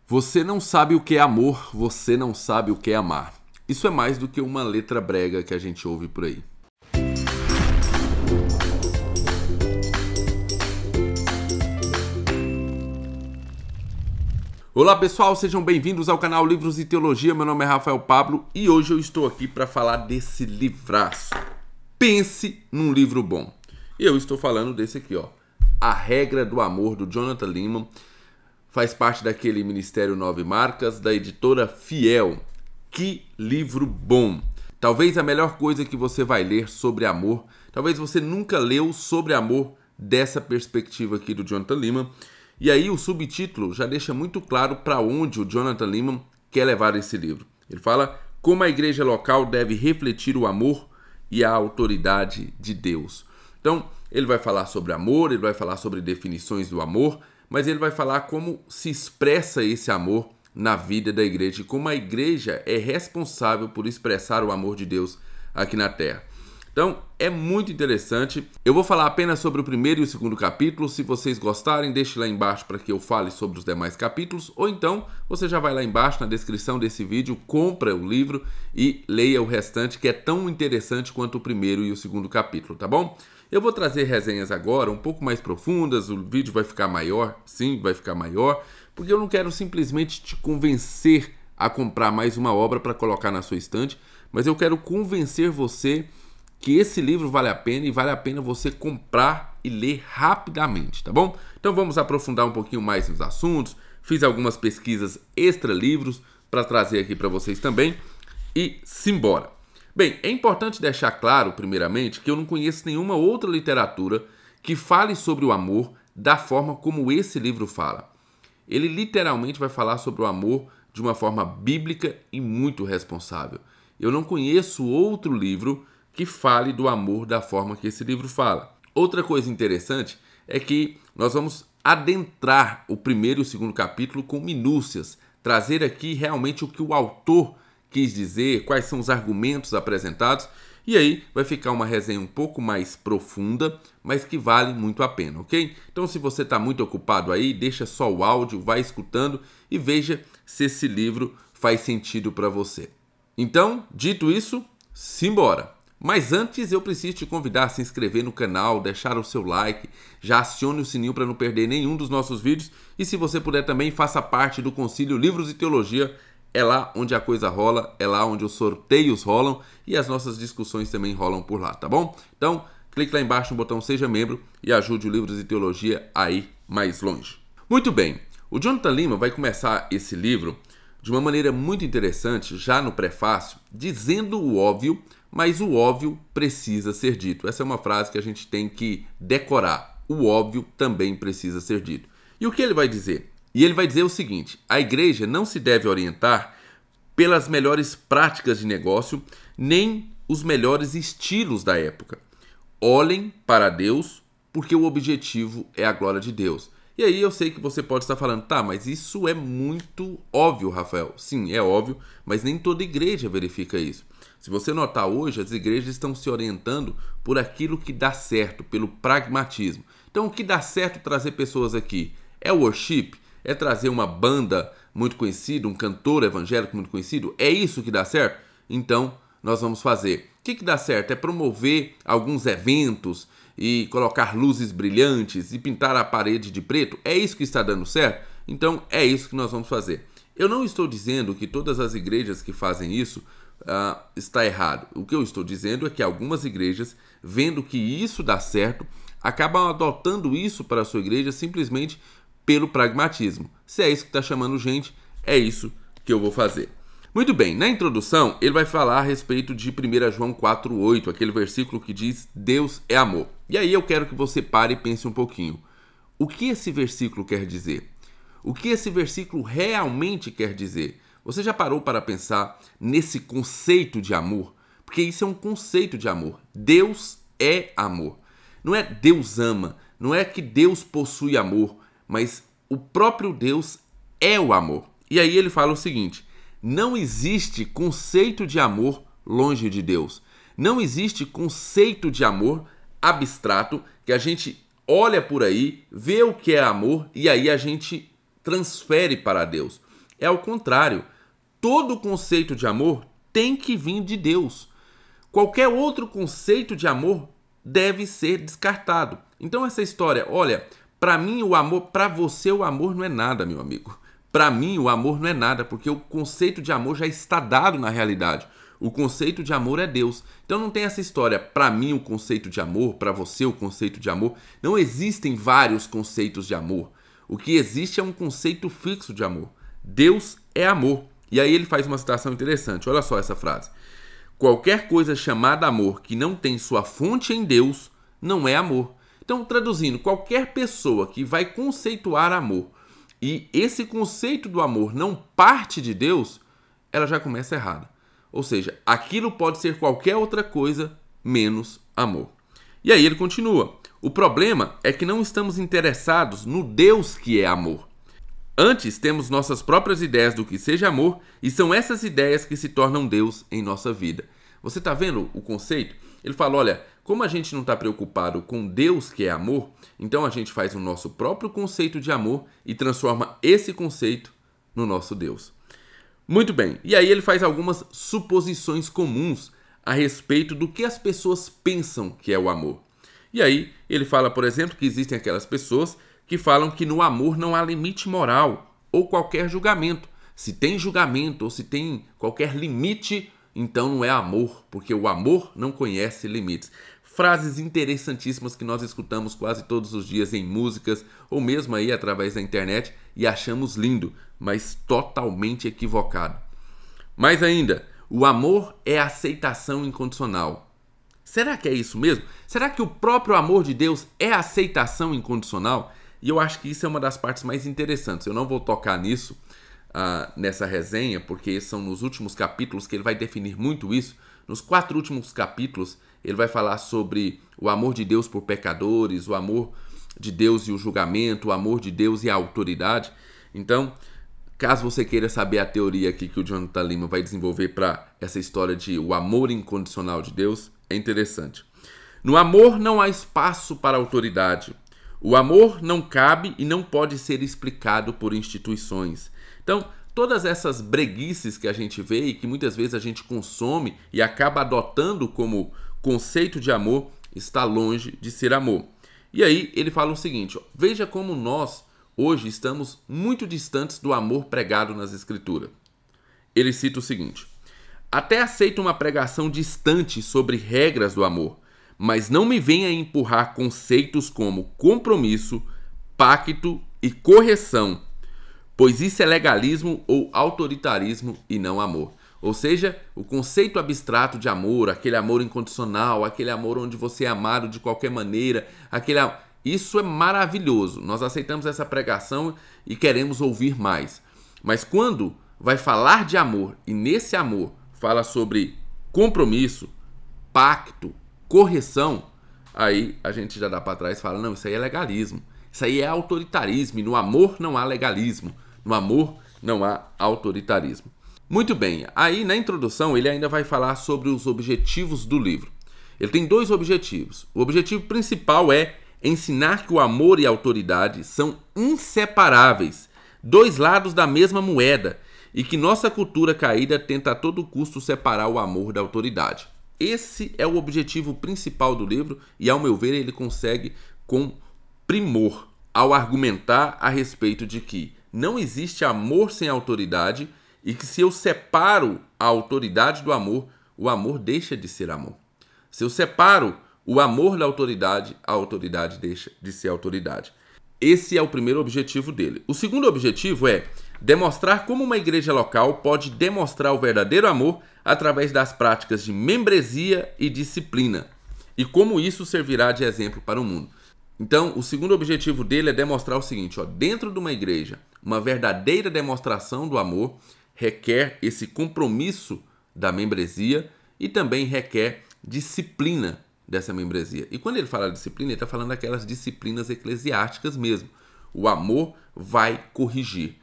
Você não sabe o que é amor, você não sabe o que é amar. Isso é mais do que uma letra brega que a gente ouve por aí. Olá pessoal, sejam bem-vindos ao canal Livros e Teologia. Meu nome é Rafael Pablo e hoje eu estou aqui para falar desse livraço. Pense num livro bom. E eu estou falando desse aqui, ó. A Regra do Amor, do Jonathan Leeman. Faz parte daquele Ministério 9 Marcas, da editora Fiel. Que livro bom! Talvez a melhor coisa que você vai ler sobre amor. Talvez você nunca leu sobre amor dessa perspectiva aqui do Jonathan Leeman. E aí o subtítulo já deixa muito claro para onde o Jonathan Leeman quer levar esse livro. Ele fala como a igreja local deve refletir o amor e a autoridade de Deus. Então, ele vai falar sobre amor, ele vai falar sobre definições do amor, mas ele vai falar como se expressa esse amor na vida da igreja e como a igreja é responsável por expressar o amor de Deus aqui na terra. Então, é muito interessante. Eu vou falar apenas sobre o primeiro e o segundo capítulo. Se vocês gostarem, deixe lá embaixo para que eu fale sobre os demais capítulos. Ou então, você já vai lá embaixo na descrição desse vídeo, compra o livro e leia o restante, que é tão interessante quanto o primeiro e o segundo capítulo, tá bom? Eu vou trazer resenhas agora um pouco mais profundas, o vídeo vai ficar maior, sim, vai ficar maior, porque eu não quero simplesmente te convencer a comprar mais uma obra para colocar na sua estante, mas eu quero convencer você que esse livro vale a pena e vale a pena você comprar e ler rapidamente, tá bom? Então vamos aprofundar um pouquinho mais nos assuntos, fiz algumas pesquisas extra livros para trazer aqui para vocês também e simbora! Bem, é importante deixar claro, primeiramente, que eu não conheço nenhuma outra literatura que fale sobre o amor da forma como esse livro fala. Ele literalmente vai falar sobre o amor de uma forma bíblica e muito responsável. Eu não conheço outro livro que fale do amor da forma que esse livro fala. Outra coisa interessante é que nós vamos adentrar o primeiro e o segundo capítulo com minúcias, trazer aqui realmente o que o autor quis dizer, quais são os argumentos apresentados, e aí vai ficar uma resenha um pouco mais profunda, mas que vale muito a pena, ok? Então se você está muito ocupado aí, deixa só o áudio, vai escutando e veja se esse livro faz sentido para você. Então, dito isso, simbora! Mas antes eu preciso te convidar a se inscrever no canal, deixar o seu like, já acione o sininho para não perder nenhum dos nossos vídeos e se você puder também faça parte do Concílio Livros e Teologia. É lá onde a coisa rola, é lá onde os sorteios rolam e as nossas discussões também rolam por lá, tá bom? Então, clique lá embaixo no botão Seja Membro e ajude o Livros e Teologia a ir mais longe. Muito bem, o Jonathan Leeman vai começar esse livro de uma maneira muito interessante, já no prefácio, dizendo o óbvio, mas o óbvio precisa ser dito. Essa é uma frase que a gente tem que decorar. O óbvio também precisa ser dito. E o que ele vai dizer? E ele vai dizer o seguinte: a igreja não se deve orientar pelas melhores práticas de negócio, nem os melhores estilos da época. Olhem para Deus, porque o objetivo é a glória de Deus. E aí eu sei que você pode estar falando, tá, mas isso é muito óbvio, Rafael. Sim, é óbvio, mas nem toda igreja verifica isso. Se você notar hoje, as igrejas estão se orientando por aquilo que dá certo, pelo pragmatismo. Então o que dá certo trazer pessoas aqui? É worship? É trazer uma banda muito conhecida, um cantor evangélico muito conhecido? É isso que dá certo? Então, nós vamos fazer. O que dá certo? É promover alguns eventos e colocar luzes brilhantes e pintar a parede de preto? É isso que está dando certo? Então, é isso que nós vamos fazer. Eu não estou dizendo que todas as igrejas que fazem isso está errado. O que eu estou dizendo é que algumas igrejas, vendo que isso dá certo, acabam adotando isso para a sua igreja simplesmente pelo pragmatismo. Se é isso que está chamando gente, é isso que eu vou fazer. Muito bem, na introdução ele vai falar a respeito de 1 João 4,8, aquele versículo que diz Deus é amor. E aí eu quero que você pare e pense um pouquinho. O que esse versículo quer dizer? O que esse versículo realmente quer dizer? Você já parou para pensar nesse conceito de amor? Porque isso é um conceito de amor. Deus é amor. Não é Deus ama, não é que Deus possui amor, mas o próprio Deus é o amor. E aí ele fala o seguinte: não existe conceito de amor longe de Deus. Não existe conceito de amor abstrato que a gente olha por aí, vê o que é amor e aí a gente transfere para Deus. É ao contrário. Todo conceito de amor tem que vir de Deus. Qualquer outro conceito de amor deve ser descartado. Então essa história, olha, para mim o amor, para você o amor não é nada, meu amigo. Para mim o amor não é nada, porque o conceito de amor já está dado na realidade. O conceito de amor é Deus. Então não tem essa história, para mim o conceito de amor, para você o conceito de amor. Não existem vários conceitos de amor. O que existe é um conceito fixo de amor. Deus é amor. E aí ele faz uma citação interessante. Olha só essa frase. Qualquer coisa chamada amor que não tem sua fonte em Deus não é amor. Então, traduzindo, qualquer pessoa que vai conceituar amor e esse conceito do amor não parte de Deus, ela já começa errada. Ou seja, aquilo pode ser qualquer outra coisa menos amor. E aí ele continua. O problema é que não estamos interessados no Deus que é amor. Antes temos nossas próprias ideias do que seja amor e são essas ideias que se tornam Deus em nossa vida. Você está vendo o conceito? Ele fala, olha, como a gente não está preocupado com Deus que é amor, então a gente faz o nosso próprio conceito de amor e transforma esse conceito no nosso Deus. Muito bem, e aí ele faz algumas suposições comuns a respeito do que as pessoas pensam que é o amor. E aí ele fala, por exemplo, que existem aquelas pessoas que falam que no amor não há limite moral ou qualquer julgamento. Se tem julgamento ou se tem qualquer limite, então não é amor, porque o amor não conhece limites. Frases interessantíssimas que nós escutamos quase todos os dias em músicas ou mesmo aí através da internet e achamos lindo, mas totalmente equivocado. Mais ainda, o amor é aceitação incondicional. Será que é isso mesmo? Será que o próprio amor de Deus é aceitação incondicional? E eu acho que isso é uma das partes mais interessantes. Eu não vou tocar nisso nessa resenha, porque são nos últimos capítulos que ele vai definir muito isso. Nos 4 últimos capítulos, ele vai falar sobre o amor de Deus por pecadores, o amor de Deus e o julgamento, o amor de Deus e a autoridade. Então, caso você queira saber a teoria aqui que o Jonathan Lima vai desenvolver para essa história de o amor incondicional de Deus, é interessante. No amor não há espaço para autoridade. O amor não cabe e não pode ser explicado por instituições. Então, todas essas breguices que a gente vê e que muitas vezes a gente consome e acaba adotando como conceito de amor, está longe de ser amor. E aí ele fala o seguinte, ó, veja como nós hoje estamos muito distantes do amor pregado nas Escrituras. Ele cita o seguinte, até aceito uma pregação distante sobre regras do amor, mas não me venha empurrar conceitos como compromisso, pacto e correção, pois isso é legalismo ou autoritarismo e não amor. Ou seja, o conceito abstrato de amor, aquele amor incondicional, aquele amor onde você é amado de qualquer maneira, isso é maravilhoso. Nós aceitamos essa pregação e queremos ouvir mais. Mas quando vai falar de amor e nesse amor fala sobre compromisso, pacto, correção, aí a gente já dá para trás e fala, não, isso aí é legalismo. Isso aí é autoritarismo e no amor não há legalismo. No amor não há autoritarismo. Muito bem, aí na introdução ele ainda vai falar sobre os objetivos do livro. Ele tem 2 objetivos. O objetivo principal é ensinar que o amor e a autoridade são inseparáveis, 2 lados da mesma moeda, e que nossa cultura caída tenta a todo custo separar o amor da autoridade. Esse é o objetivo principal do livro e, ao meu ver, ele consegue com primor ao argumentar a respeito de que não existe amor sem autoridade e que se eu separo a autoridade do amor, o amor deixa de ser amor. Se eu separo o amor da autoridade, a autoridade deixa de ser autoridade. Esse é o primeiro objetivo dele. O segundo objetivo é demonstrar como uma igreja local pode demonstrar o verdadeiro amor através das práticas de membresia e disciplina, e como isso servirá de exemplo para o mundo. Então, o segundo objetivo dele é demonstrar o seguinte, ó, dentro de uma igreja, uma verdadeira demonstração do amor requer esse compromisso da membresia e também requer disciplina dessa membresia. E quando ele fala de disciplina, ele está falando daquelas disciplinas eclesiásticas mesmo. O amor vai corrigir.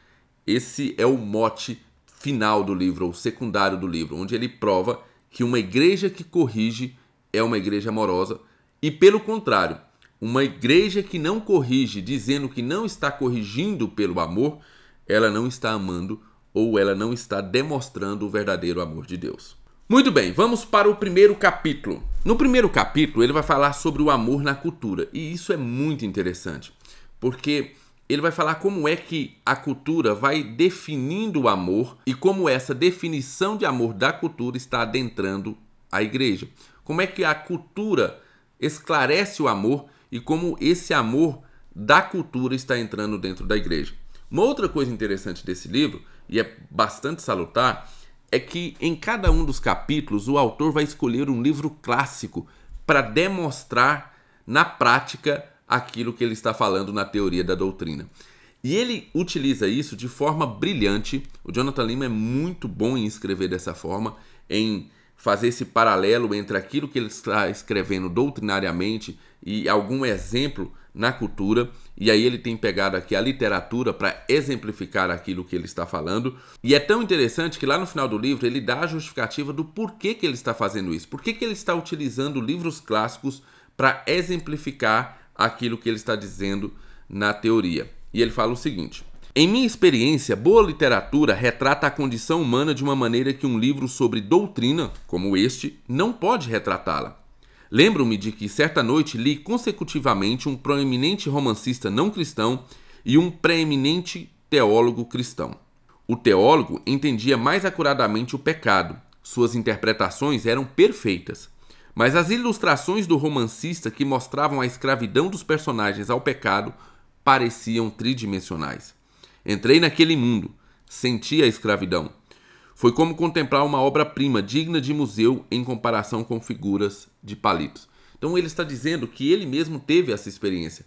Esse é o mote final do livro, ou secundário do livro, onde ele prova que uma igreja que corrige é uma igreja amorosa e, pelo contrário, uma igreja que não corrige, dizendo que não está corrigindo pelo amor, ela não está amando ou ela não está demonstrando o verdadeiro amor de Deus. Muito bem, vamos para o primeiro capítulo. No primeiro capítulo, ele vai falar sobre o amor na cultura. E isso é muito interessante, porque ele vai falar como é que a cultura vai definindo o amor e como essa definição de amor da cultura está adentrando a igreja. Como é que a cultura esclarece o amor e como esse amor da cultura está entrando dentro da igreja. Uma outra coisa interessante desse livro, e é bastante salutar, é que em cada um dos capítulos o autor vai escolher um livro clássico para demonstrar na prática aquilo que ele está falando na teoria da doutrina. E ele utiliza isso de forma brilhante. O Jonathan Leeman é muito bom em escrever dessa forma, em fazer esse paralelo entre aquilo que ele está escrevendo doutrinariamente e algum exemplo na cultura, e aí ele tem pegado aqui a literatura para exemplificar aquilo que ele está falando. E é tão interessante que lá no final do livro ele dá a justificativa do porquê que ele está fazendo isso, porquê que ele está utilizando livros clássicos para exemplificar aquilo que ele está dizendo na teoria. E ele fala o seguinte: em minha experiência, boa literatura retrata a condição humana de uma maneira que um livro sobre doutrina, como este, não pode retratá-la. Lembro-me de que certa noite li consecutivamente um proeminente romancista não cristão e um preeminente teólogo cristão. O teólogo entendia mais acuradamente o pecado, suas interpretações eram perfeitas. Mas as ilustrações do romancista que mostravam a escravidão dos personagens ao pecado pareciam tridimensionais. Entrei naquele mundo, senti a escravidão. Foi como contemplar uma obra-prima digna de museu em comparação com figuras de palitos. Então ele está dizendo que ele mesmo teve essa experiência.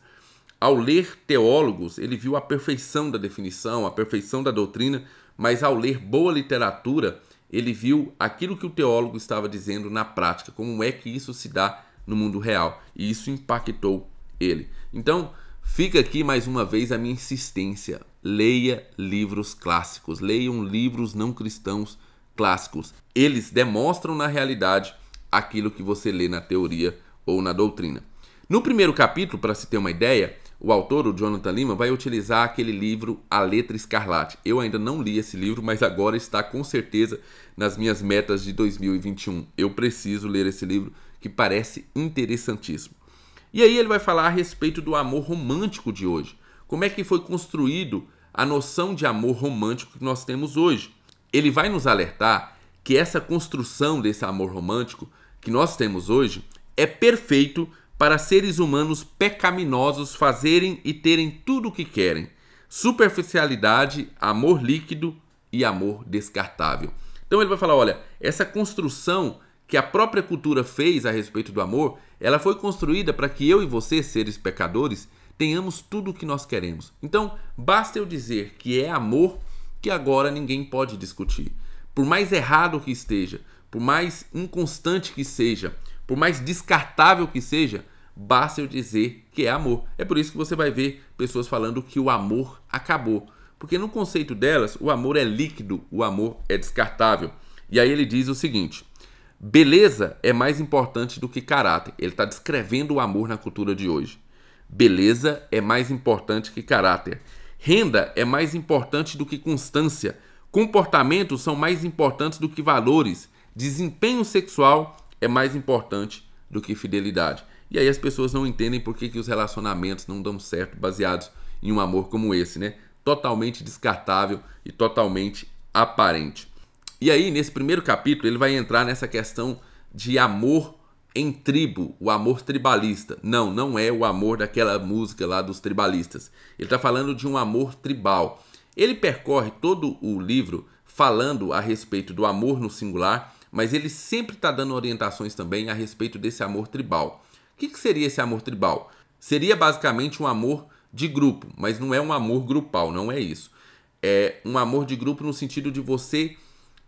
Ao ler teólogos, ele viu a perfeição da definição, a perfeição da doutrina, mas ao ler boa literatura, ele viu aquilo que o teólogo estava dizendo na prática, como é que isso se dá no mundo real. E isso impactou ele. Então, fica aqui mais uma vez a minha insistência. Leia livros clássicos, leiam livros não cristãos clássicos. Eles demonstram na realidade aquilo que você lê na teoria ou na doutrina. No primeiro capítulo, para se ter uma ideia, o autor, o Jonathan Leeman, vai utilizar aquele livro A Letra Escarlate. Eu ainda não li esse livro, mas agora está com certeza nas minhas metas de 2021. Eu preciso ler esse livro que parece interessantíssimo. E aí ele vai falar a respeito do amor romântico de hoje. Como é que foi construído a noção de amor romântico que nós temos hoje? Ele vai nos alertar que essa construção desse amor romântico que nós temos hoje é perfeito para seres humanos pecaminosos fazerem e terem tudo o que querem. Superficialidade, amor líquido e amor descartável. Então ele vai falar, olha, essa construção que a própria cultura fez a respeito do amor, ela foi construída para que eu e você, seres pecadores, tenhamos tudo o que nós queremos. Então, basta eu dizer que é amor que agora ninguém pode discutir. Por mais errado que esteja, por mais inconstante que seja, por mais descartável que seja, basta eu dizer que é amor. É por isso que você vai ver pessoas falando que o amor acabou. Porque no conceito delas, o amor é líquido, o amor é descartável. E aí ele diz o seguinte: beleza é mais importante do que caráter. Ele está descrevendo o amor na cultura de hoje. Beleza é mais importante que caráter. Renda é mais importante do que constância. Comportamentos são mais importantes do que valores. Desempenho sexual é mais importante do que fidelidade. E aí as pessoas não entendem por que os relacionamentos não dão certo baseados em um amor como esse, né? Totalmente descartável e totalmente aparente. E aí, nesse primeiro capítulo, ele vai entrar nessa questão de amor em tribo, o amor tribalista. Não, não é o amor daquela música lá dos tribalistas. Ele está falando de um amor tribal. Ele percorre todo o livro falando a respeito do amor no singular, mas ele sempre está dando orientações também a respeito desse amor tribal. O que seria esse amor tribal? Seria basicamente um amor de grupo, mas não é um amor grupal, não é isso. É um amor de grupo no sentido de você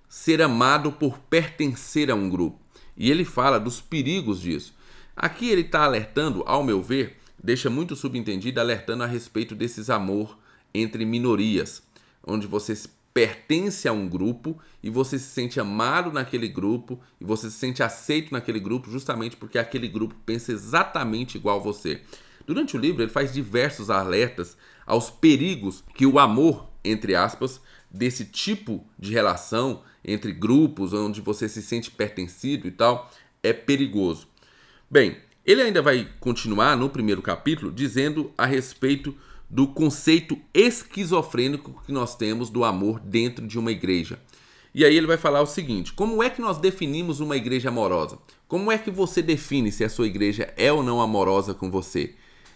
ser amado por pertencer a um grupo. E ele fala dos perigos disso. Aqui ele está alertando, ao meu ver, deixa muito subentendido, alertando a respeito desses amor entre minorias, onde você pertence a um grupo e você se sente amado naquele grupo e você se sente aceito naquele grupo justamente porque aquele grupo pensa exatamente igual a você. Durante o livro ele faz diversos alertas aos perigos que o amor, entre aspas, desse tipo de relação entre grupos, onde você se sente pertencido e tal, é perigoso. Bem, ele ainda vai continuar no primeiro capítulo dizendo a respeito do conceito esquizofrênico que nós temos do amor dentro de uma igreja. E aí ele vai falar o seguinte: como é que nós definimos uma igreja amorosa? Como é que você define se a sua igreja é ou não amorosa com você?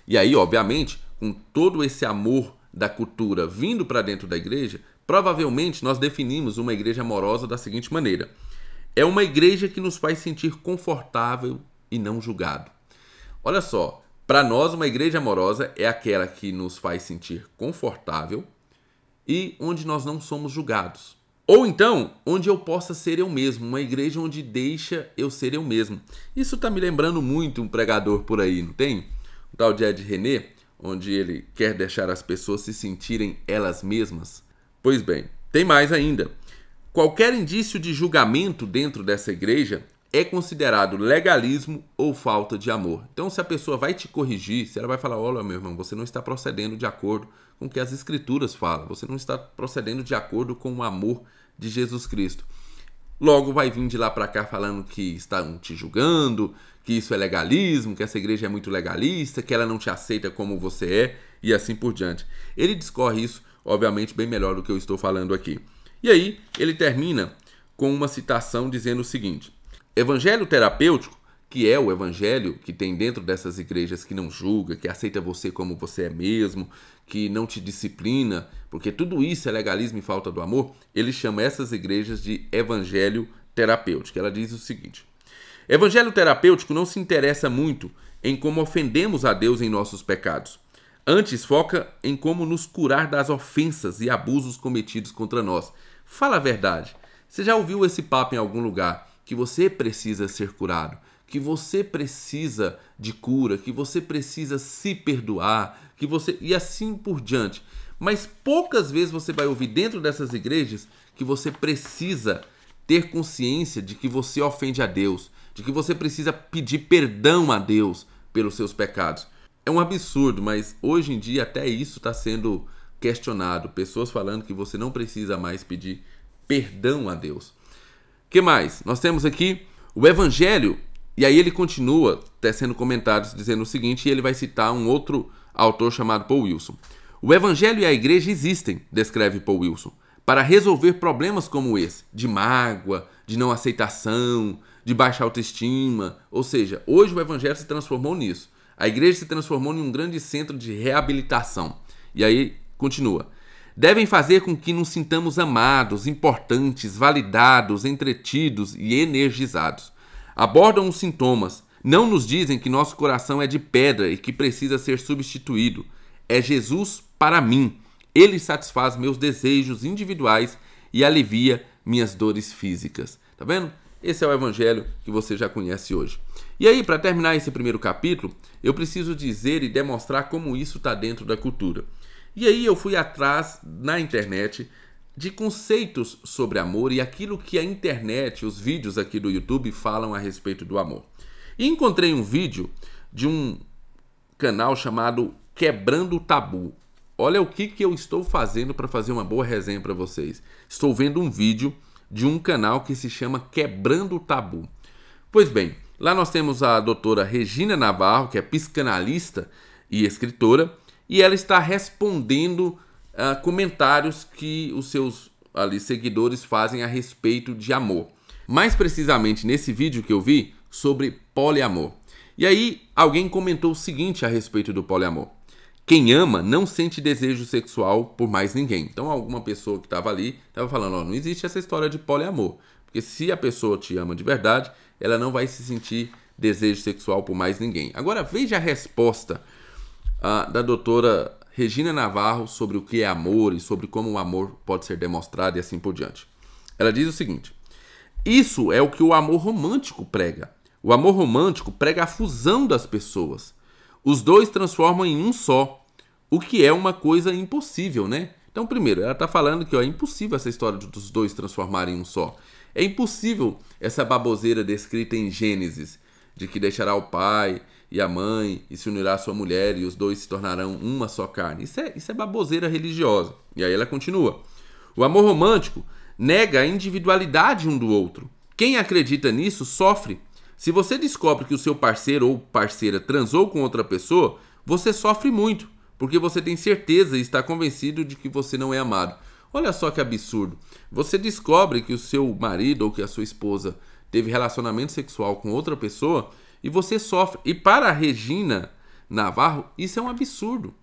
E aí, obviamente, com todo esse amor da cultura vindo para dentro da igreja, provavelmente nós definimos uma igreja amorosa da seguinte maneira: é uma igreja que nos faz sentir confortável e não julgado. Olha só, para nós uma igreja amorosa é aquela que nos faz sentir confortável e onde nós não somos julgados. Ou então, onde eu possa ser eu mesmo, uma igreja onde deixa eu ser eu mesmo. Isso está me lembrando muito um pregador por aí, não tem? O tal de Ed René, onde ele quer deixar as pessoas se sentirem elas mesmas. Pois bem, tem mais ainda. Qualquer indício de julgamento dentro dessa igreja é considerado legalismo ou falta de amor. Então, se a pessoa vai te corrigir, se ela vai falar: olha, meu irmão, você não está procedendo de acordo com o que as escrituras falam, você não está procedendo de acordo com o amor de Jesus Cristo. Logo vai vir de lá para cá falando que estão te julgando, que isso é legalismo, que essa igreja é muito legalista, que ela não te aceita como você é e assim por diante. Ele discorre isso, obviamente, bem melhor do que eu estou falando aqui. E aí ele termina com uma citação dizendo o seguinte: evangelho terapêutico, que é o evangelho que tem dentro dessas igrejas que não julga, que aceita você como você é mesmo, que não te disciplina, porque tudo isso é legalismo e falta do amor, ele chama essas igrejas de evangelho terapêutico. Ela diz o seguinte: evangelho terapêutico não se interessa muito em como ofendemos a Deus em nossos pecados. Antes foca em como nos curar das ofensas e abusos cometidos contra nós. Fala a verdade. Você já ouviu esse papo em algum lugar? Que você precisa ser curado, que você precisa de cura, que você precisa se perdoar, que você e assim por diante. Mas poucas vezes você vai ouvir dentro dessas igrejas que você precisa ter consciência de que você ofende a Deus, de que você precisa pedir perdão a Deus pelos seus pecados. É um absurdo, mas hoje em dia até isso está sendo questionado. Pessoas falando que você não precisa mais pedir perdão a Deus. O que mais? Nós temos aqui o Evangelho, e aí ele continua tecendo comentários dizendo o seguinte, e ele vai citar um outro autor chamado Paul Wilson. O Evangelho e a igreja existem, descreve Paul Wilson, para resolver problemas como esse, de mágoa, de não aceitação, de baixa autoestima. Ou seja, hoje o Evangelho se transformou nisso. A igreja se transformou em um grande centro de reabilitação. E aí continua. Devem fazer com que nos sintamos amados, importantes, validados, entretidos e energizados. Abordam os sintomas. Não nos dizem que nosso coração é de pedra e que precisa ser substituído. É Jesus para mim. Ele satisfaz meus desejos individuais e alivia minhas dores físicas. Tá vendo? Esse é o evangelho que você já conhece hoje. E aí, para terminar esse primeiro capítulo, eu preciso dizer e demonstrar como isso está dentro da cultura. E aí eu fui atrás na internet de conceitos sobre amor e aquilo que a internet, os vídeos aqui do YouTube falam a respeito do amor. E encontrei um vídeo de um canal chamado Quebrando o Tabu. Olha o que eu estou fazendo para fazer uma boa resenha para vocês. Estou vendo um vídeo de um canal que se chama Quebrando o Tabu. Pois bem, lá nós temos a doutora Regina Navarro, que é psicanalista e escritora, e ela está respondendo comentários que os seus seguidores fazem a respeito de amor. Mais precisamente nesse vídeo que eu vi sobre poliamor. E aí alguém comentou o seguinte a respeito do poliamor. Quem ama não sente desejo sexual por mais ninguém. Então alguma pessoa que estava ali estava falando, não existe essa história de poliamor. Porque se a pessoa te ama de verdade, ela não vai se sentir desejo sexual por mais ninguém. Agora veja a resposta da doutora Regina Navarro sobre o que é amor e sobre como o amor pode ser demonstrado e assim por diante. Ela diz o seguinte: isso é o que o amor romântico prega. O amor romântico prega a fusão das pessoas. Os dois transformam em um só, o que é uma coisa impossível, né? Então, primeiro, ela está falando que é impossível essa história dos dois transformarem em um só. É impossível essa baboseira descrita em Gênesis, de que deixará o pai e a mãe e se unirá à sua mulher e os dois se tornarão uma só carne. Isso é baboseira religiosa. E aí ela continua. O amor romântico nega a individualidade um do outro. Quem acredita nisso sofre. Se você descobre que o seu parceiro ou parceira transou com outra pessoa, você sofre muito, porque você tem certeza e está convencido de que você não é amado. Olha só que absurdo. Você descobre que o seu marido ou que a sua esposa teve relacionamento sexual com outra pessoa e você sofre. E para a Regina Navarro, isso é um absurdo.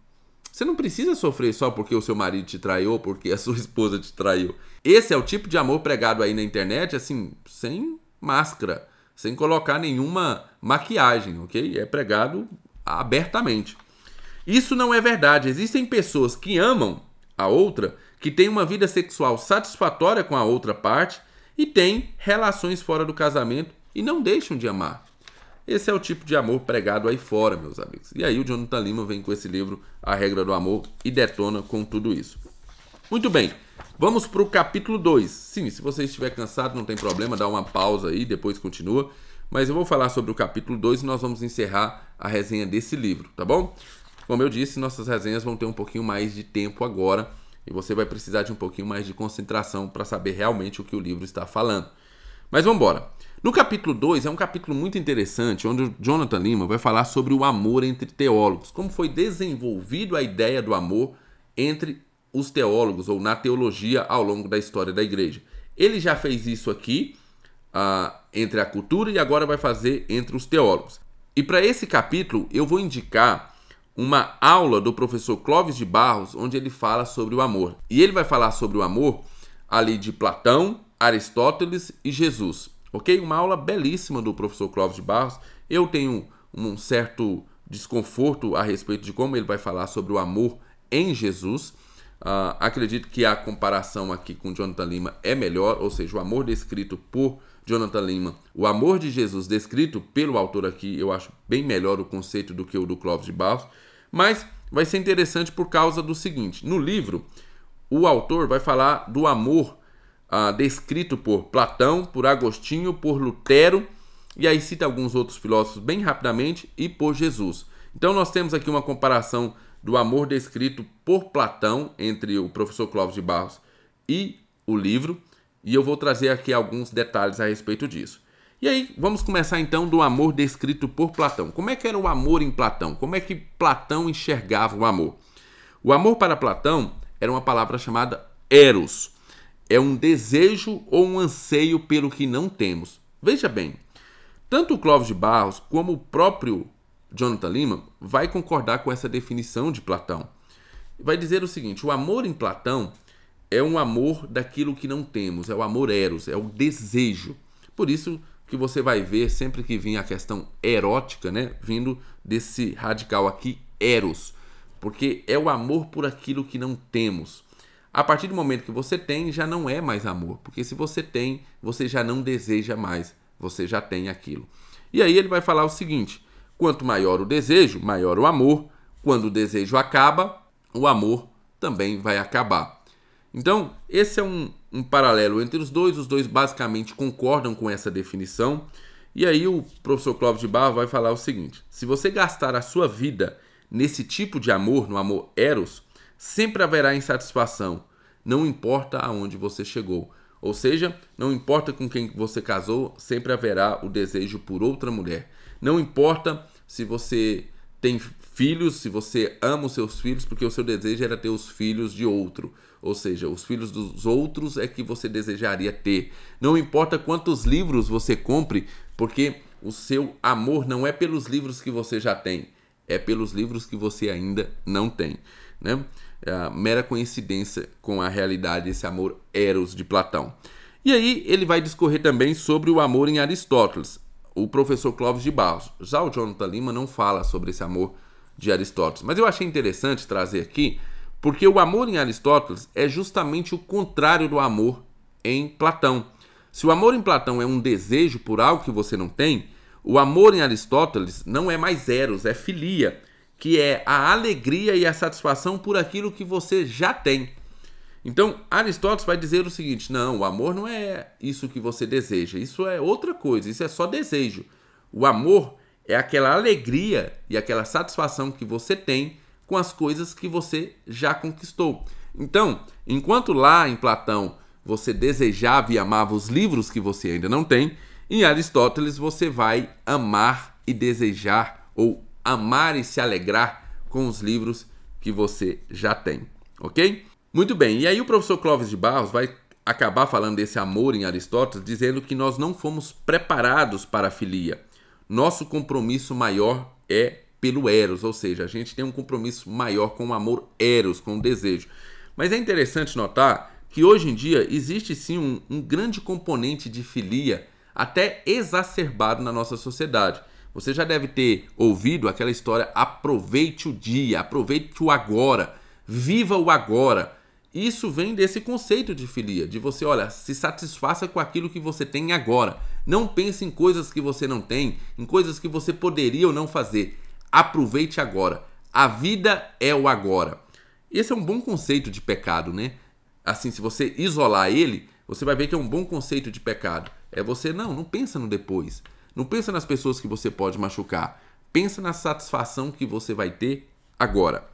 Você não precisa sofrer só porque o seu marido te traiu ou porque a sua esposa te traiu. Esse é o tipo de amor pregado aí na internet, assim, sem máscara, sem colocar nenhuma maquiagem, ok? É pregado abertamente. Isso não é verdade. Existem pessoas que amam a outra, que têm uma vida sexual satisfatória com a outra parte e têm relações fora do casamento e não deixam de amar. Esse é o tipo de amor pregado aí fora, meus amigos. E aí o Jonathan Lima vem com esse livro, A Regra do Amor, e detona com tudo isso. Muito bem, vamos para o capítulo 2. Sim, se você estiver cansado, não tem problema, dá uma pausa aí, depois continua. Mas eu vou falar sobre o capítulo 2 e nós vamos encerrar a resenha desse livro, tá bom? Como eu disse, nossas resenhas vão ter um pouquinho mais de tempo agora e você vai precisar de um pouquinho mais de concentração para saber realmente o que o livro está falando. Mas vamos embora. No capítulo 2 é um capítulo muito interessante, onde o Jonathan Lima vai falar sobre o amor entre teólogos, como foi desenvolvido a ideia do amor entre os teólogos ou na teologia ao longo da história da igreja. Ele já fez isso aqui entre a cultura e agora vai fazer entre os teólogos. E para esse capítulo eu vou indicar uma aula do professor Clóvis de Barros, onde ele fala sobre o amor. E ele vai falar sobre o amor ali de Platão, Aristóteles e Jesus. Ok? Uma aula belíssima do professor Clóvis de Barros. Eu tenho um certo desconforto a respeito de como ele vai falar sobre o amor em Jesus. Acredito que a comparação aqui com Jonathan Lima é melhor, ou seja, o amor descrito por Jonathan Lima, o amor de Jesus descrito pelo autor aqui, eu acho bem melhor o conceito do que o do Clóvis de Barros, mas vai ser interessante por causa do seguinte: no livro, o autor vai falar do amor descrito por Platão, por Agostinho, por Lutero, e aí cita alguns outros filósofos bem rapidamente, e por Jesus. Então nós temos aqui uma comparação do amor descrito por Platão entre o professor Clóvis de Barros e o livro, e eu vou trazer aqui alguns detalhes a respeito disso. E aí, vamos começar então do amor descrito por Platão. Como é que era o amor em Platão? Como é que Platão enxergava o amor? O amor para Platão era uma palavra chamada eros. É um desejo ou um anseio pelo que não temos. Veja bem, tanto o Clóvis de Barros como o próprio Jonathan Lima vai concordar com essa definição de Platão. Vai dizer o seguinte: o amor em Platão é um amor daquilo que não temos, é o amor eros, é o desejo. Por isso que você vai ver sempre que vir a questão erótica, né, vindo desse radical aqui, eros, porque é o amor por aquilo que não temos. A partir do momento que você tem, já não é mais amor, porque se você tem, você já não deseja mais, você já tem aquilo. E aí ele vai falar o seguinte: quanto maior o desejo, maior o amor. Quando o desejo acaba, o amor também vai acabar. Então, esse é um paralelo entre os dois basicamente concordam com essa definição. E aí o professor Clóvis de Barros vai falar o seguinte: se você gastar a sua vida nesse tipo de amor, no amor eros, sempre haverá insatisfação, não importa aonde você chegou. Ou seja, não importa com quem você casou, sempre haverá o desejo por outra mulher. Não importa se você tem filhos, se você ama os seus filhos, porque o seu desejo era ter os filhos de outro. Ou seja, os filhos dos outros é que você desejaria ter. Não importa quantos livros você compre, porque o seu amor não é pelos livros que você já tem, é pelos livros que você ainda não tem, né? É a mera coincidência com a realidade, esse amor eros de Platão. E aí ele vai discorrer também sobre o amor em Aristóteles, o professor Clóvis de Barros. Já o Jonathan Lima não fala sobre esse amor de Aristóteles, mas eu achei interessante trazer aqui, porque o amor em Aristóteles é justamente o contrário do amor em Platão. Se o amor em Platão é um desejo por algo que você não tem, o amor em Aristóteles não é mais eros, é filia, que é a alegria e a satisfação por aquilo que você já tem. Então, Aristóteles vai dizer o seguinte: não, o amor não é isso que você deseja, isso é outra coisa, isso é só desejo. O amor é aquela alegria e aquela satisfação que você tem com as coisas que você já conquistou. Então, enquanto lá em Platão você desejava e amava os livros que você ainda não tem, em Aristóteles você vai amar e desejar, ou amar e se alegrar com os livros que você já tem, ok? Muito bem, e aí o professor Clóvis de Barros vai acabar falando desse amor em Aristóteles, dizendo que nós não fomos preparados para a filia. Nosso compromisso maior é pelo eros, ou seja, a gente tem um compromisso maior com o amor eros, com o desejo. Mas é interessante notar que hoje em dia existe sim um grande componente de filia, até exacerbado na nossa sociedade. Você já deve ter ouvido aquela história: aproveite o dia, aproveite o agora, viva o agora. Isso vem desse conceito de filia, de você, olha, se satisfaça com aquilo que você tem agora. Não pense em coisas que você não tem, em coisas que você poderia ou não fazer. Aproveite agora. A vida é o agora. Esse é um bom conceito de pecado, né? Assim, se você isolar ele, você vai ver que é um bom conceito de pecado. É você, não pensa no depois. Não pensa nas pessoas que você pode machucar. Pensa na satisfação que você vai ter agora.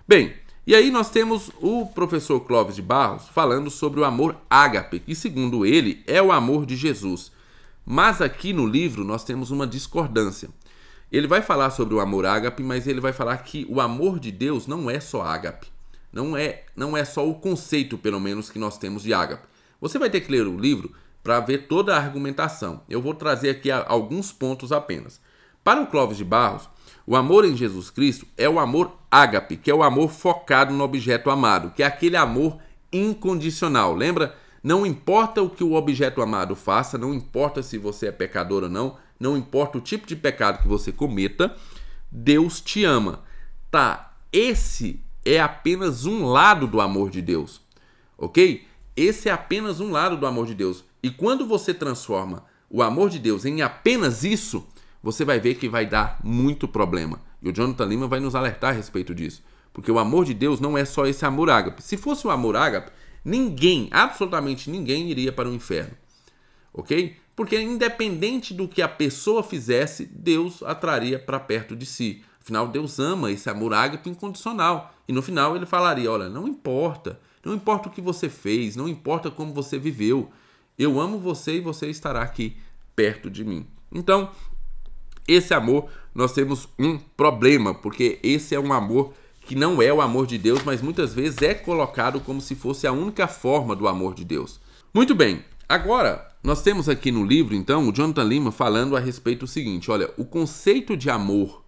Bem, e aí nós temos o professor Clóvis de Barros falando sobre o amor ágape, que segundo ele é o amor de Jesus. Mas aqui no livro nós temos uma discordância. Ele vai falar sobre o amor ágape, mas ele vai falar que o amor de Deus não é só ágape. Não é só o conceito, pelo menos, que nós temos de ágape. Você vai ter que ler o livro para ver toda a argumentação. Eu vou trazer aqui alguns pontos apenas. Para o Clóvis de Barros, o amor em Jesus Cristo é o amor ágape, que é o amor focado no objeto amado, que é aquele amor incondicional. Lembra? Não importa o que o objeto amado faça, não importa se você é pecador ou não, não importa o tipo de pecado que você cometa, Deus te ama. Tá, esse é apenas um lado do amor de Deus, ok? Esse é apenas um lado do amor de Deus. E quando você transforma o amor de Deus em apenas isso, você vai ver que vai dar muito problema. E o Jonathan Lima vai nos alertar a respeito disso. Porque o amor de Deus não é só esse amor ágape. Se fosse o amor ágape, ninguém, absolutamente ninguém, iria para o inferno. Ok? Porque independente do que a pessoa fizesse, Deus a traria para perto de si. Afinal, Deus ama esse amor ágape incondicional. E no final ele falaria, olha, não importa o que você fez, não importa como você viveu. Eu amo você e você estará aqui perto de mim. Então, esse amor, nós temos um problema, porque esse é um amor que não é o amor de Deus, mas muitas vezes é colocado como se fosse a única forma do amor de Deus. Muito bem, agora nós temos aqui no livro, então, o Jonathan Lima falando a respeito do seguinte, olha, o conceito de amor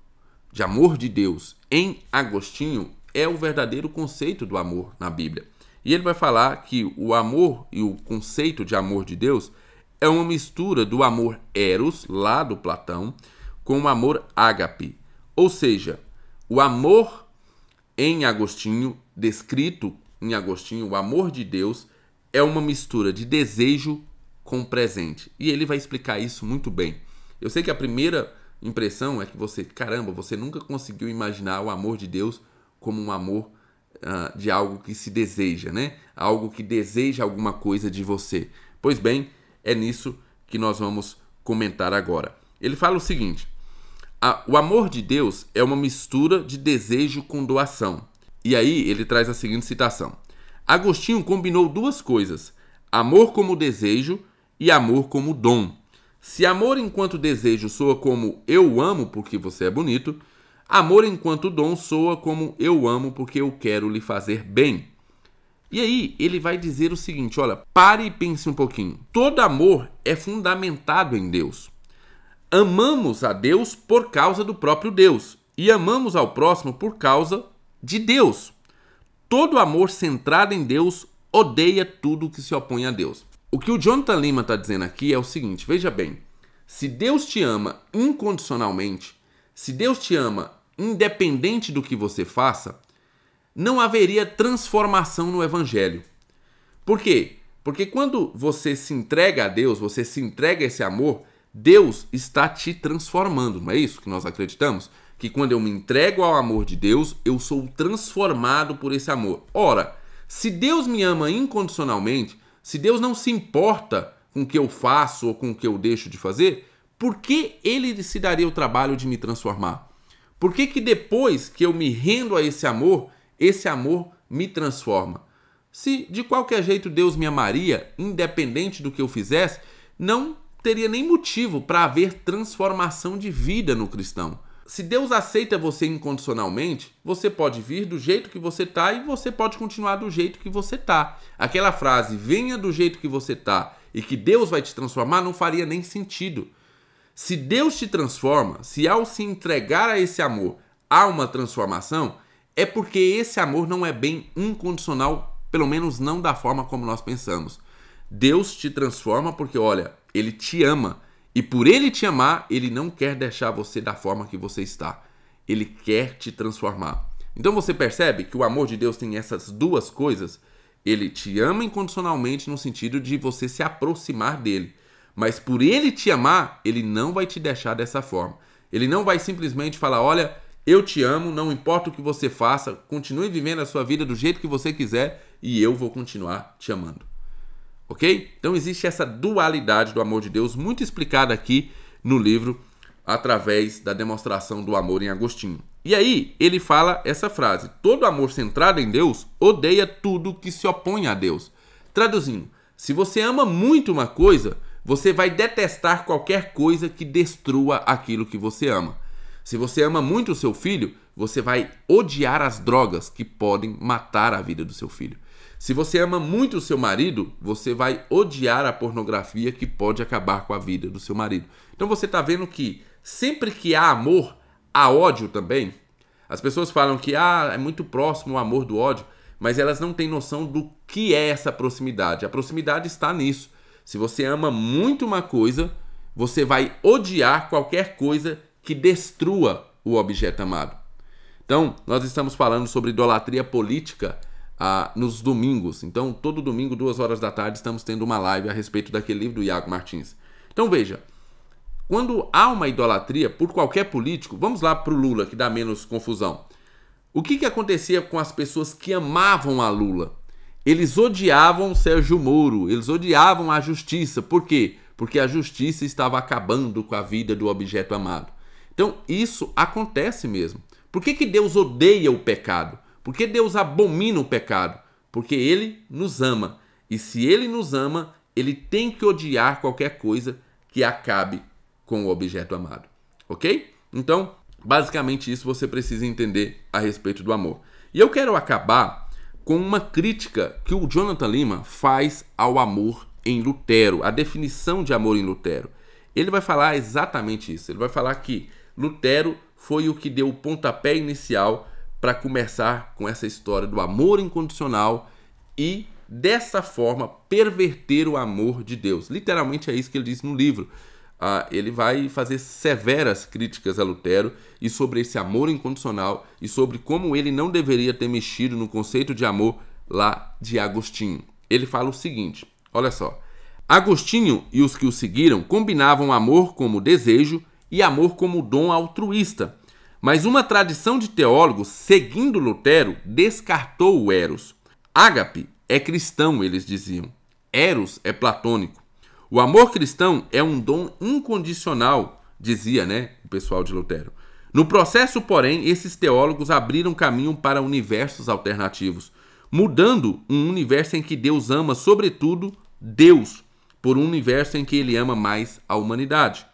de Deus em Agostinho é o verdadeiro conceito do amor na Bíblia. E ele vai falar que o amor e o conceito de amor de Deus é uma mistura do amor eros, lá do Platão, com o amor ágape. Ou seja, o amor em Agostinho, descrito em Agostinho, o amor de Deus é uma mistura de desejo com presente. E ele vai explicar isso muito bem. Eu sei que a primeira impressão é que você nunca conseguiu imaginar o amor de Deus como um amor de algo que se deseja, né? Algo que deseja alguma coisa de você. Pois bem, é nisso que nós vamos comentar agora. Ele fala o seguinte: o amor de Deus é uma mistura de desejo com doação. E aí ele traz a seguinte citação: Agostinho combinou duas coisas, amor como desejo e amor como dom. Se amor enquanto desejo soa como eu amo porque você é bonito, amor enquanto dom soa como eu amo porque eu quero lhe fazer bem. E aí ele vai dizer o seguinte, olha, pare e pense um pouquinho. Todo amor é fundamentado em Deus. Amamos a Deus por causa do próprio Deus e amamos ao próximo por causa de Deus. Todo amor centrado em Deus odeia tudo que se opõe a Deus. O que o Jonathan Lima está dizendo aqui é o seguinte, veja bem, se Deus te ama incondicionalmente, se Deus te ama independente do que você faça, não haveria transformação no Evangelho. Por quê? Porque quando você se entrega a Deus, você se entrega a esse amor, Deus está te transformando, não é isso que nós acreditamos? Que quando eu me entrego ao amor de Deus, eu sou transformado por esse amor. Ora, se Deus me ama incondicionalmente, se Deus não se importa com o que eu faço ou com o que eu deixo de fazer, por que Ele se daria o trabalho de me transformar? Por que depois que eu me rendo a esse amor me transforma? Se de qualquer jeito Deus me amaria, independente do que eu fizesse, não teria nem motivo para haver transformação de vida no cristão. Se Deus aceita você incondicionalmente, você pode vir do jeito que você está e você pode continuar do jeito que você está. Aquela frase, venha do jeito que você está e que Deus vai te transformar, não faria nem sentido. Se Deus te transforma, se ao se entregar a esse amor há uma transformação, é porque esse amor não é bem incondicional, pelo menos não da forma como nós pensamos. Deus te transforma porque, olha, Ele te ama. E por Ele te amar, Ele não quer deixar você da forma que você está. Ele quer te transformar. Então você percebe que o amor de Deus tem essas duas coisas? Ele te ama incondicionalmente no sentido de você se aproximar dele. Mas por Ele te amar, Ele não vai te deixar dessa forma. Ele não vai simplesmente falar, olha, eu te amo, não importa o que você faça, continue vivendo a sua vida do jeito que você quiser e eu vou continuar te amando. Ok? Então existe essa dualidade do amor de Deus muito explicada aqui no livro através da demonstração do amor em Agostinho. E aí ele fala essa frase, todo amor centrado em Deus odeia tudo que se opõe a Deus. Traduzindo, se você ama muito uma coisa, você vai detestar qualquer coisa que destrua aquilo que você ama. Se você ama muito o seu filho, você vai odiar as drogas que podem matar a vida do seu filho. Se você ama muito o seu marido, você vai odiar a pornografia que pode acabar com a vida do seu marido. Então você está vendo que sempre que há amor, há ódio também. As pessoas falam que é muito próximo o amor do ódio, mas elas não têm noção do que é essa proximidade. A proximidade está nisso. Se você ama muito uma coisa, você vai odiar qualquer coisa que destrua o objeto amado. Então, nós estamos falando sobre idolatria política nos domingos. Então, todo domingo, 2 horas da tarde, estamos tendo uma live a respeito daquele livro do Iago Martins. Então, veja, quando há uma idolatria por qualquer político, vamos lá para o Lula, que dá menos confusão. O que acontecia com as pessoas que amavam a Lula? Eles odiavam o Sérgio Moro, eles odiavam a justiça. Por quê? Porque a justiça estava acabando com a vida do objeto amado. Então, isso acontece mesmo. Por que Deus odeia o pecado? Por que Deus abomina o pecado? Porque Ele nos ama. E se Ele nos ama, Ele tem que odiar qualquer coisa que acabe com o objeto amado. Ok? Então, basicamente isso você precisa entender a respeito do amor. E eu quero acabar com uma crítica que o Jonathan Leeman faz ao amor em Lutero, a definição de amor em Lutero. Ele vai falar exatamente isso. Ele vai falar que Lutero foi o que deu o pontapé inicial para começar com essa história do amor incondicional e, dessa forma, perverter o amor de Deus. Literalmente é isso que ele diz no livro. Ele vai fazer severas críticas a Lutero e sobre esse amor incondicional e sobre como ele não deveria ter mexido no conceito de amor lá de Agostinho. Ele fala o seguinte, olha só. Agostinho e os que o seguiram combinavam amor como desejo e amor como dom altruísta. Mas uma tradição de teólogos, seguindo Lutero, descartou o Eros. Ágape é cristão, eles diziam. Eros é platônico. O amor cristão é um dom incondicional, dizia, o pessoal de Lutero. No processo, porém, esses teólogos abriram caminho para universos alternativos, mudando um universo em que Deus ama, sobretudo, Deus, por um universo em que ele ama mais a humanidade.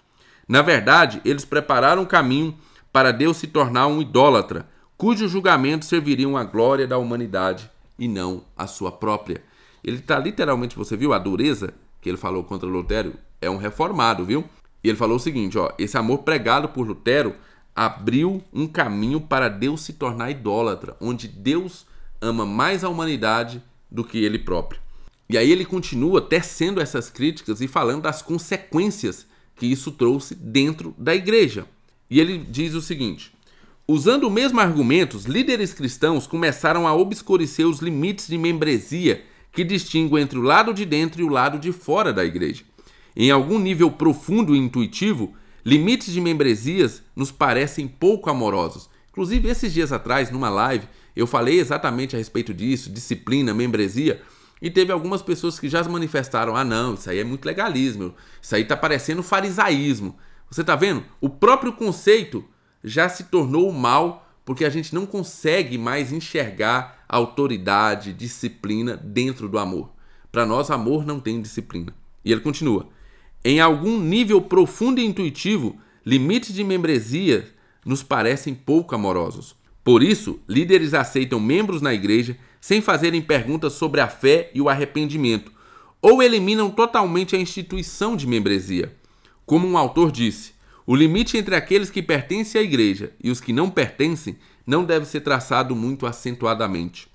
Na verdade, eles prepararam o caminho para Deus se tornar um idólatra, cujos julgamentos serviriam à glória da humanidade e não à sua própria. Ele está literalmente, você viu a dureza que ele falou contra Lutero? É um reformado, viu? E ele falou o seguinte, esse amor pregado por Lutero abriu um caminho para Deus se tornar idólatra, onde Deus ama mais a humanidade do que ele próprio. E aí ele continua tecendo essas críticas e falando das consequências que isso trouxe dentro da igreja. E ele diz o seguinte, usando o mesmo argumento, os líderes cristãos começaram a obscurecer os limites de membresia que distinguem entre o lado de dentro e o lado de fora da igreja. Em algum nível profundo e intuitivo, limites de membresias nos parecem pouco amorosos. Inclusive, esses dias atrás, numa live, eu falei exatamente a respeito disso, disciplina, membresia, e teve algumas pessoas que já se manifestaram, não, isso aí é muito legalismo, isso aí está parecendo farisaísmo. Você está vendo? O próprio conceito já se tornou mal, porque a gente não consegue mais enxergar autoridade, disciplina dentro do amor. Para nós, amor não tem disciplina. E ele continua: em algum nível profundo e intuitivo, limites de membresia nos parecem pouco amorosos. Por isso, líderes aceitam membros na igreja sem fazerem perguntas sobre a fé e o arrependimento, ou eliminam totalmente a instituição de membresia. Como um autor disse, o limite entre aqueles que pertencem à igreja e os que não pertencem não deve ser traçado muito acentuadamente.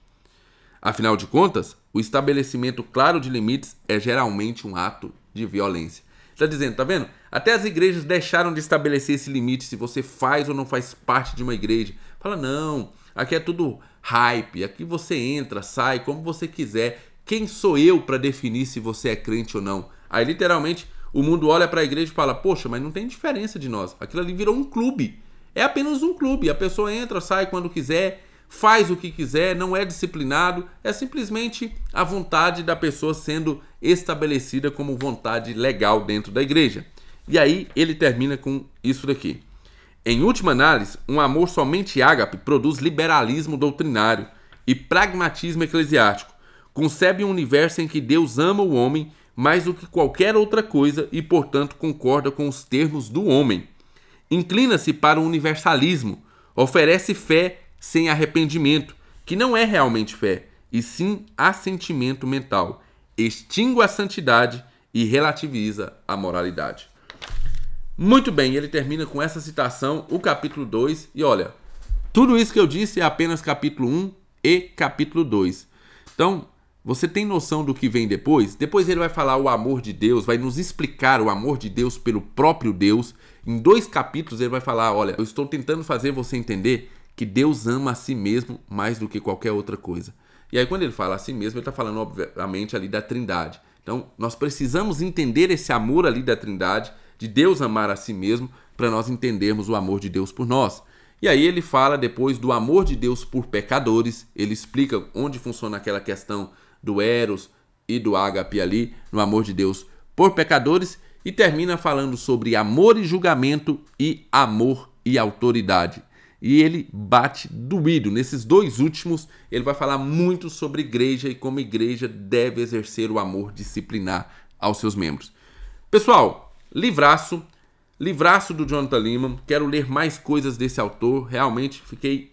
Afinal de contas, o estabelecimento claro de limites é geralmente um ato de violência. Está dizendo, tá vendo? Até as igrejas deixaram de estabelecer esse limite se você faz ou não faz parte de uma igreja. Fala, não, aqui é tudo hype, aqui você entra, sai, como você quiser. Quem sou eu para definir se você é crente ou não? Aí, literalmente, o mundo olha para a igreja e fala, poxa, mas não tem diferença de nós. Aquilo ali virou um clube. É apenas um clube. A pessoa entra, sai quando quiser, faz o que quiser, não é disciplinado. É simplesmente a vontade da pessoa sendo estabelecida como vontade legal dentro da igreja. E aí ele termina com isso daqui. Em última análise, um amor somente ágape produz liberalismo doutrinário e pragmatismo eclesiástico. Concebe um universo em que Deus ama o homem mais do que qualquer outra coisa e, portanto, concorda com os termos do homem. Inclina-se para o universalismo, oferece fé sem arrependimento, que não é realmente fé, e sim assentimento mental, extingue a santidade e relativiza a moralidade. Muito bem, ele termina com essa citação, o capítulo 2, e olha, tudo isso que eu disse é apenas capítulo 1 e capítulo 2. Então, você tem noção do que vem depois? Depois ele vai falar o amor de Deus, vai nos explicar o amor de Deus pelo próprio Deus. Em 2 capítulos ele vai falar, olha, eu estou tentando fazer você entender que Deus ama a si mesmo mais do que qualquer outra coisa. E aí quando ele fala a si mesmo, ele está falando obviamente ali da Trindade. Então nós precisamos entender esse amor ali da Trindade, de Deus amar a si mesmo, para nós entendermos o amor de Deus por nós. E aí ele fala depois do amor de Deus por pecadores, ele explica onde funciona aquela questão do eros e do ágape ali, no amor de Deus por pecadores, e termina falando sobre amor e julgamento e amor e autoridade. E ele bate doído. Nesses 2 últimos, ele vai falar muito sobre igreja e como a igreja deve exercer o amor disciplinar aos seus membros. Pessoal, livraço do Jonathan Leeman. Quero ler mais coisas desse autor. Realmente fiquei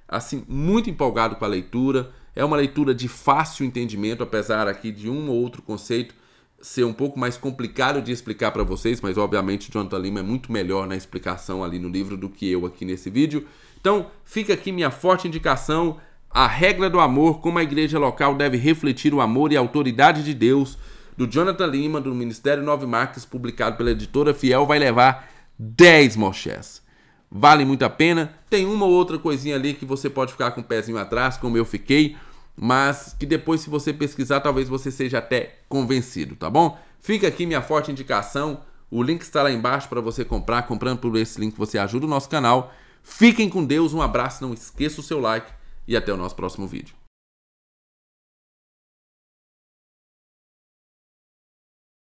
assim muito empolgado com a leitura. É uma leitura de fácil entendimento, apesar aqui de um ou outro conceito ser um pouco mais complicado de explicar para vocês, mas obviamente Jonathan Leeman é muito melhor na explicação ali no livro do que eu aqui nesse vídeo. Então fica aqui minha forte indicação, A Regra do Amor, como a igreja local deve refletir o amor e a autoridade de Deus, do Jonathan Leeman, do Ministério 9 Marcas, publicado pela editora Fiel, vai levar 10 mochés. Vale muito a pena. Tem uma ou outra coisinha ali que você pode ficar com o pezinho atrás, como eu fiquei, mas que depois, se você pesquisar, talvez você seja até convencido, tá bom? Fica aqui minha forte indicação. O link está lá embaixo para você comprar. Comprando por esse link você ajuda o nosso canal. Fiquem com Deus, um abraço, não esqueça o seu like e até o nosso próximo vídeo.